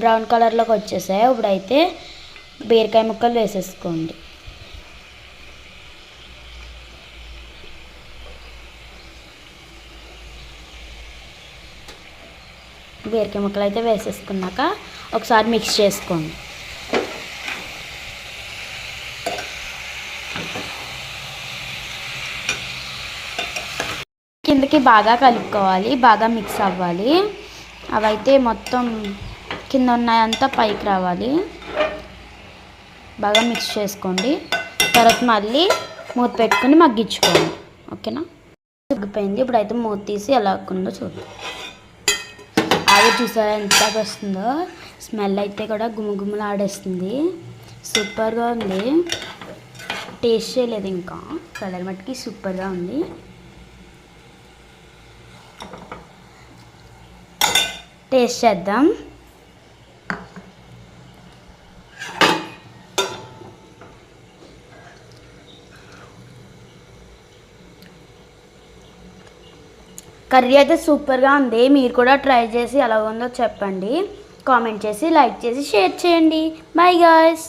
Brown కలర్లోకి వచ్చేసాయి. ఇప్పుడైతే బీరకాయ ముక్కలు వేసేసుకోండి. బీరకాయ ముక్కలు అయితే వేసేసుకున్నాక ఒకసారి మిక్స్ చేసుకోండి. కిందకి బాగా కలుపుకోవాలి, బాగా మిక్స్ అవ్వాలి. అవైతే మొత్తం కింద ఉన్నాయంతా పైకి రావాలి. బాగా మిక్స్ చేసుకోండి. తర్వాత మళ్ళీ మూత పెట్టుకుని మగ్గించుకోండి. ఓకేనా? ఉగ్గిపోయింది. ఇప్పుడైతే మూత తీసి ఎలా ఉందో చూద్దాం. ఆవిరి చూసారా ఎంత వస్తుందో. స్మెల్ అయితే కూడా గుమగుమలు ఆడేస్తుంది. సూపర్గా ఉంది. టేస్ట్ చేయలేదు ఇంకా. కలర్ మట్టుకి సూపర్గా ఉంది. టేస్ట్ చేద్దాం. కర్రీ అయితే సూపర్గా ఉంది. మీరు కూడా ట్రై చేసి ఎలా ఉందో చెప్పండి. కామెంట్ చేసి, లైక్ చేసి, షేర్ చేయండి. By guys.